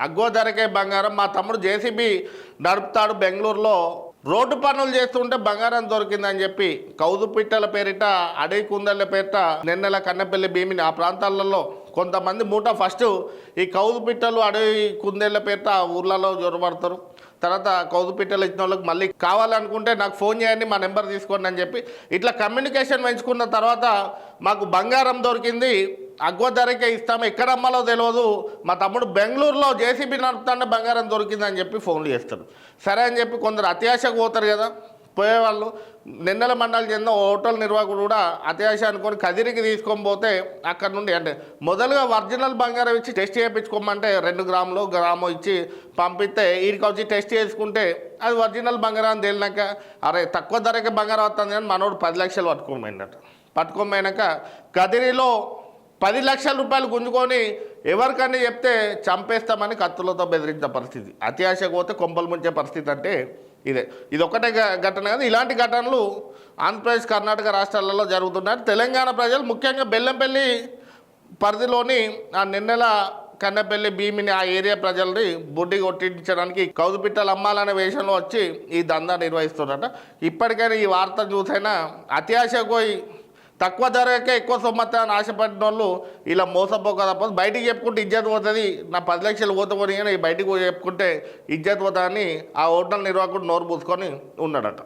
అగ్గో ధరకే బంగారం. మా తమ్ముడు జేసీబీ నడుపుతాడు బెంగళూరులో, రోడ్డు పనులు చేస్తుంటే బంగారం దొరికిందని చెప్పి కౌదుపిట్టల పేరిట, అడవి కుందళ్ళ పేరిట, నెన్నెల కన్నెపల్లి భీమిని ఆ ప్రాంతాలలో కొంతమంది మూట ఫస్ట్ ఈ కౌదుపిట్టలు అడవి కుందేళ్ల పేరిట ఊర్లలో జొరబడతారు. తర్వాత కౌదుపిట్టలు ఇచ్చిన వాళ్ళకి మళ్ళీ కావాలనుకుంటే నాకు ఫోన్ చేయండి, మా నెంబర్ తీసుకోండి అని చెప్పి ఇట్లా కమ్యూనికేషన్ పెంచుకున్న తర్వాత మాకు బంగారం దొరికింది, అగ్గో ధరకే ఇస్తాము, ఎక్కడ అమ్మాలో తెలియదు, మా తమ్ముడు బెంగళూరులో జేసీబీ నడుపుతుంటే బంగారం దొరికిందని చెప్పి ఫోన్లు చేస్తారు. సరే అని చెప్పి కొందరు అత్యాశకు పోతారు కదా, పోయేవాళ్ళు. నిన్నెల మండలి చెందిన హోటల్ నిర్వాహకుడు కూడా అత్యాశ అనుకొని కదిరికి తీసుకొని పోతే అక్కడ నుండి అంటే మొదలుగా ఒరిజినల్ బంగారం ఇచ్చి టెస్ట్ చేయించుకోమంటే 2 గ్రాములు గ్రాము ఇచ్చి పంపిస్తే వీడికి వచ్చి టెస్ట్ చేసుకుంటే అది ఒరిజినల్ బంగారం తేలినాక అరే తక్కువ ధరకే బంగారం వస్తుంది అని మనోడు 10 లక్షలు పట్టుకోమైనట్టు. పట్టుకోమైనాక కదిరిలో 10 లక్షల రూపాయలు గుంజుకొని ఎవరికన్నా చెప్తే చంపేస్తామని కత్తులతో బెదిరించిన పరిస్థితి. అత్యాశకు పోతే కొంపలు ముంచే పరిస్థితి అంటే ఇదే. ఇది ఒకటే ఘటన కాదు, ఇలాంటి ఘటనలు ఆంధ్రప్రదేశ్ కర్ణాటక రాష్ట్రాలలో జరుగుతున్నాయి. తెలంగాణ ప్రజలు ముఖ్యంగా బెల్లంపల్లి పరిధిలోని ఆ నిన్నెల కన్నెపల్లి భీమిని ఆ ఏరియా ప్రజల్ని బుడ్డి కొట్టించడానికి కౌదుపిట్టలు అమ్మాలనే వేషంలో వచ్చి ఈ దందా నిర్వహిస్తున్నారట. ఇప్పటికైనా ఈ వార్త చూసైనా అత్యాశకు పోయి తక్కువ ధరకే ఎక్కువ సొమ్మత అని ఆశపడిన వాళ్ళు ఇలా మోసపోక తప్పదు. బయటికి చెప్పుకుంటే ఇజ్జత్ పోతుంది, నా 10 లక్షలు పోతే కానీ బయటికి చెప్పుకుంటే ఇజ్జత్ పోతా అని ఆ హోటల్ నిర్వాహకుడు నోరు పూసుకొని ఉన్నాడట.